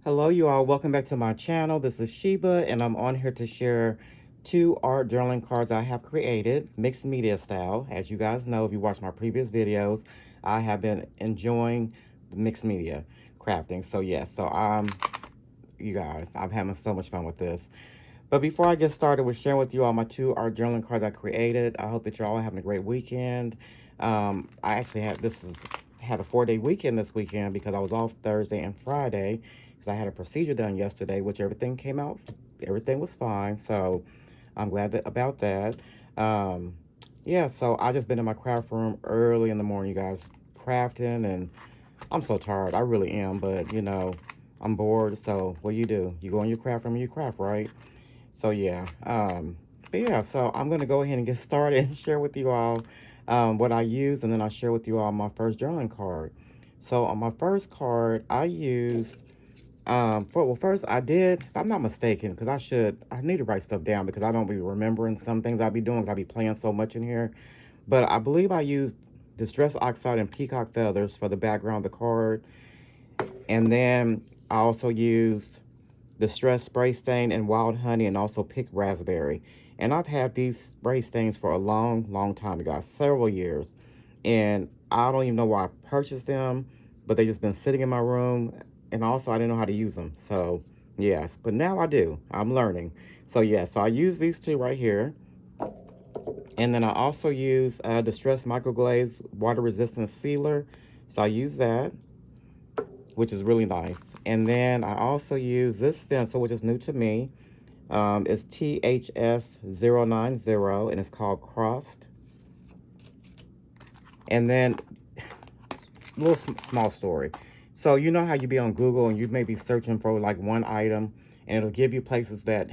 Hello, you all. Welcome back to my channel. This is Sheba, and I'm on here to share two art journaling cards I have created, mixed media style. As you guys know, if you watch my previous videos, I have been enjoying the mixed media crafting. So yes, you guys, I'm having so much fun with this. But before I get started with sharing with you all my two art journaling cards I created, I hope that you're all having a great weekend. I actually had a 4-day weekend this weekend because I was off Thursday and Friday because I had a procedure done yesterday, which everything was fine. So I'm glad about that. Um, yeah, so I just been in my craft room early in the morning, you guys, crafting, and I'm so tired. I really am, but I'm bored. So what do? You go in your craft room and you craft, right? So yeah, but yeah, so I'm gonna go ahead and get started and share with you all what I use, and then I'll share with you all my first journaling card. So on my first card, I used first I did, if I'm not mistaken, because I need to write stuff down because I don't be remembering some things I be doing because I be playing so much in here. But I believe I used Distress Oxide and Peacock Feathers for the background of the card, and then I also used Distress Spray Stain and Wild Honey, and also Pick Raspberry. And I've had these spray stains for a long, long time ago, several years. And I don't even know why I purchased them, but they just been sitting in my room. And also, I didn't know how to use them. So, yes, but now I do. I'm learning. So, yeah, so I use these two right here. And then I also use Distress Microglaze Water Resistant Sealer. So I use that, which is really nice. And then I also use this stencil, which is new to me. It's THS090, and it's called Crossed. And then, little small story. So you know how you be on Google and you may be searching for like one item, and it'll give you places that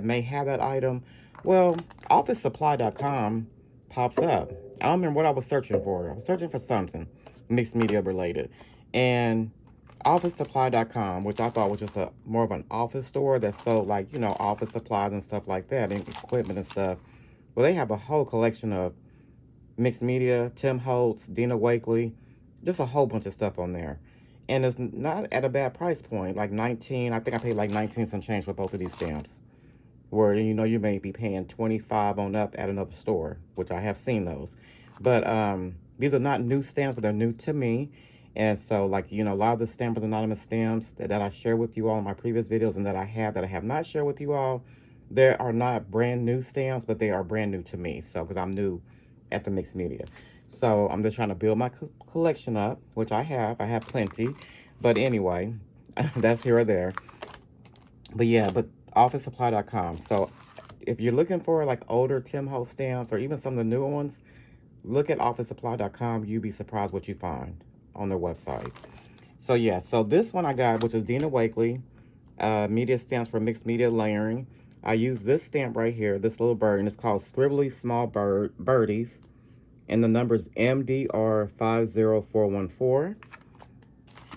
may have that item. Well, OfficeSupply.com pops up. I don't remember what I was searching for. I was searching for something mixed media related, and OfficeSupply.com, which I thought was just a more of an office store that sold like office supplies and stuff like that, and equipment and stuff. Well, they have a whole collection of mixed media, Tim Holtz, Dina Wakley, just a whole bunch of stuff on there. And it's not at a bad price point, like 19. I think I paid like 19 some change for both of these stamps. Where you may be paying 25 on up at another store, which I have seen those. But these are not new stamps, but they're new to me. And so, like, a lot of the Stampers Anonymous stamps that I share with you all in my previous videos, and that I have not shared with you all, they are not brand new stamps, but they are brand new to me. So, because I'm new at the mixed media. So, I'm just trying to build my collection up, which I have. I have plenty. But anyway, that's here or there. But yeah, but OfficeSupply.com. So, if you're looking for like older Tim Holtz stamps or even some of the newer ones, look at OfficeSupply.com. You'd be surprised what you find on their website. So yeah, so this one I got, which is Dina Wakley, media stamps for mixed media layering. I use this stamp right here, this little bird, and it's called Scribbly Small Birdies, and the number is MDR50414.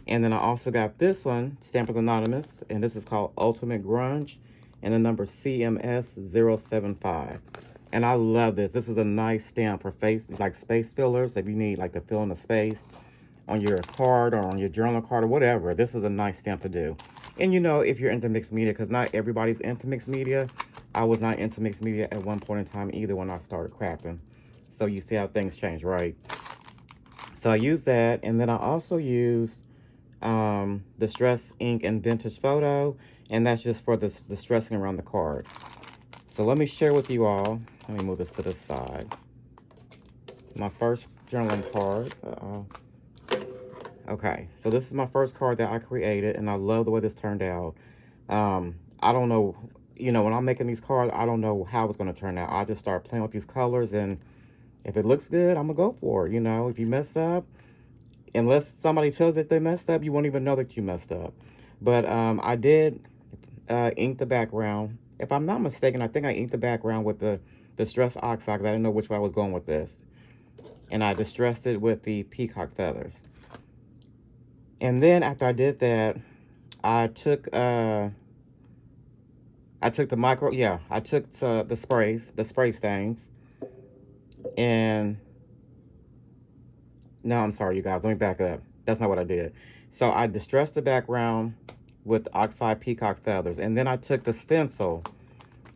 And then I also got this one, Stampers Anonymous, and this is called Ultimate Grunge, and the number CMS075. And I love this. This is a nice stamp for space fillers. If you need like to fill in the space on your card or on your journal card or whatever, this is a nice stamp to do. And if you're into mixed media, because not everybody's into mixed media. I was not into mixed media at one point in time either when I started crafting. So you see how things change, right? So I use that, and then I also use Distress Ink and Vintage Photo, and that's just for the distressing around the card. So let me share with you all. Let me move this to the side. My first journaling card. Okay, so this is my first card that I created, and I love the way this turned out. I don't know, when I'm making these cards, I don't know how it's going to turn out. I just start playing with these colors, and if it looks good, I'm going to go for it. If you mess up, unless somebody tells that they messed up, you won't even know that you messed up. But I did ink the background. If I'm not mistaken, I think I inked the background with the Distress Oxide. I didn't know which way I was going with this. And I distressed it with the Peacock Feathers. And then after I did that, I took the the spray stains. And no, I'm sorry, you guys. Let me back up. That's not what I did. So I distressed the background with oxide peacock feathers. And then I took the stencil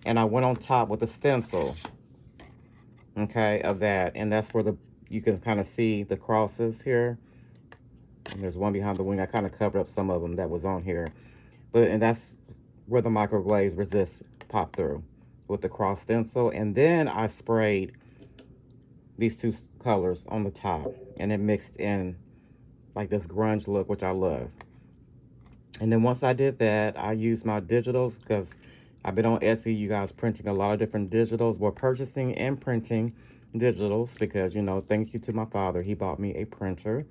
and I went on top with the stencil, okay, of that. And that's where you can kind of see the crosses here. And there's one behind the wing. I kind of covered up some of them that was on here. And that's where the microglaze resist popped through with the cross stencil. And then I sprayed these two colors on the top. And it mixed in like this grunge look, which I love. And then once I did that, I used my digitals because I've been on Etsy, you guys, printing a lot of different digitals. We're purchasing and printing digitals because, you know, thank you to my father. He bought me a printer.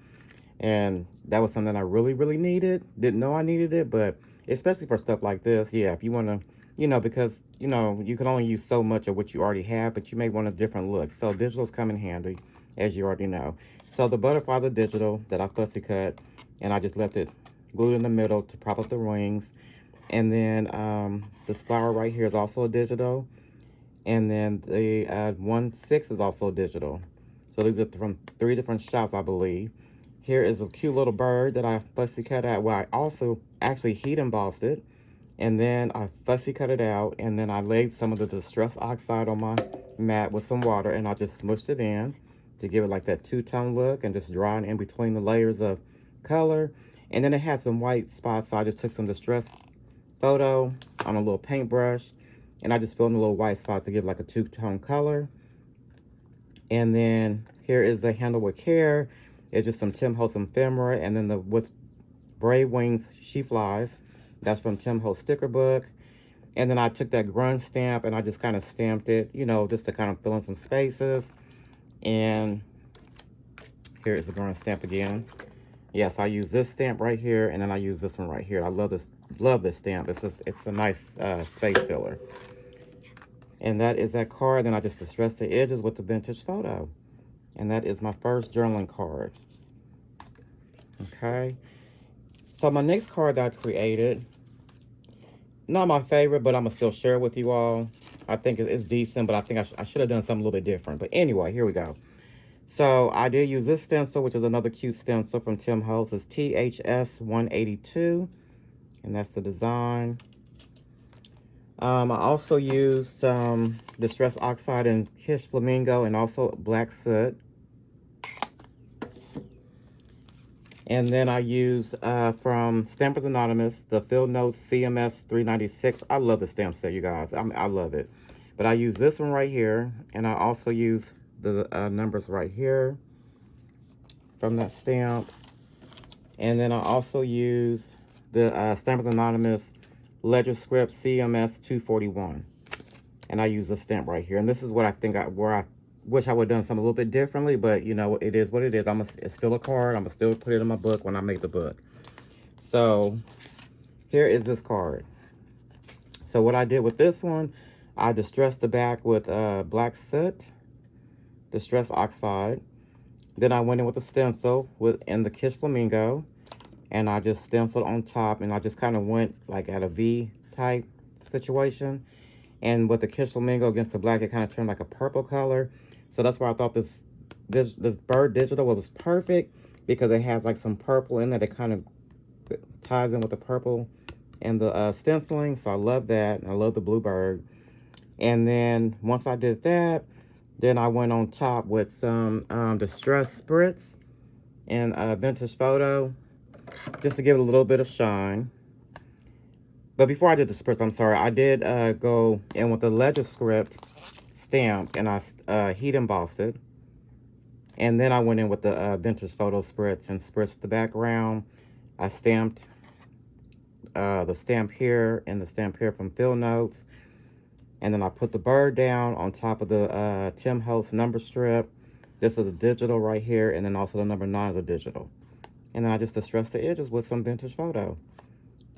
And that was something I really, really needed. Didn't know I needed it, but especially for stuff like this, yeah, if you want to, you know, because, you know, you can only use so much of what you already have, but you may want a different look. So digitals come in handy, as you already know. So the butterflies are digital that I fussy cut, and I just left it glued in the middle to prop up the wings. And then this flower right here is also a digital. And then the 1/6 is also digital. So these are from 3 different shops, I believe. Here is a cute little bird that I fussy cut out. Well, I also actually heat embossed it. And then I fussy cut it out. And then I laid some of the Distress Oxide on my mat with some water. And I just smushed it in to give it like that two-tone look. And just drawing in between the layers of color. And then it had some white spots. So I just took some Distress Photo on a little paintbrush. And I just filled in a little white spots to give like a two-tone color. And then here is the Handle with Care. It's just some Tim Holtz ephemera, and then the With Brave Wings She Flies. That's from Tim Holtz sticker book. And then I took that grunge stamp and I just kind of stamped it, you know, just to kind of fill in some spaces. And here is the grunge stamp again. Yes, I use this stamp right here, and then I use this one right here. I love this stamp. It's a nice space filler. And that is that card. Then I just distressed the edges with the Vintage Photo. And that is my first journaling card. Okay. So my next card that I created, not my favorite, but I'm going to still share it with you all. I think it's decent, but I think I should have done something a little bit different. But anyway, here we go. So I did use this stencil, which is another cute stencil from Tim Holtz. It's THS 182. And that's the design. I also used some Distress Oxide and Kish Flamingo and also Black Soot. And then I used from Stampers Anonymous, the Field Notes CMS 396. I love the stamp set, you guys. I love it. But I use this one right here. And I also use the numbers right here from that stamp. And then I also use the Stampers Anonymous Ledger Script CMS 241. And I use the stamp right here. And this is what I think where I wish I would have done something a little bit differently, but you know, it is what it is. It's still a card. I'm gonna still put it in my book when I make the book. So here is this card. So what I did with this one, I distressed the back with Black Soot, Distress Oxide. Then I went in with a stencil in the Kish Flamingo, and I just stenciled on top, and I just kind of went like at a V type situation. And with the Kish Flamingo against the black, it kind of turned like a purple color. So that's why I thought this bird digital was perfect, because it has like some purple in there that kind of ties in with the purple and the stenciling. So I love that. And I love the blue bird. And then once I did that, then I went on top with some Distress Spritz and Vintage Photo, just to give it a little bit of shine. But before I did the spritz, I'm sorry, I did go in with the Ledger Script stamp, and I heat embossed it. And then I went in with the Vintage Photo Spritz and spritzed the background. I stamped the stamp here and the stamp here from Field Notes. And then I put the bird down on top of the Tim Holtz number strip. This is a digital right here, and then also the number 9 is a digital. And then I just distressed the edges with some Vintage Photo.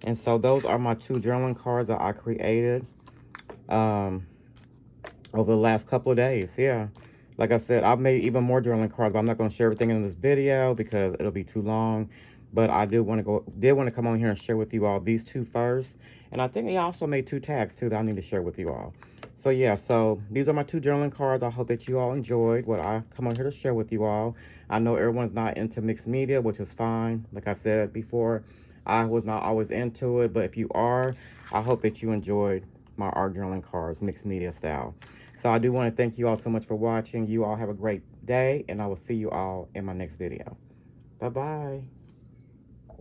And so those are my 2 journaling cards that I created over the last couple of days. Yeah. Like I said, I've made even more journaling cards, but I'm not going to share everything in this video because it'll be too long. But I did want to come on here and share with you all these 2 first. And I think I also made 2 tags too that I need to share with you all. So yeah, so these are my 2 journaling cards. I hope that you all enjoyed what I come on here to share with you all. I know everyone's not into mixed media, which is fine. Like I said before, I was not always into it, but if you are, I hope that you enjoyed my art journaling cards, mixed media style. So I do want to thank you all so much for watching. You all have a great day, and I will see you all in my next video. Bye-bye.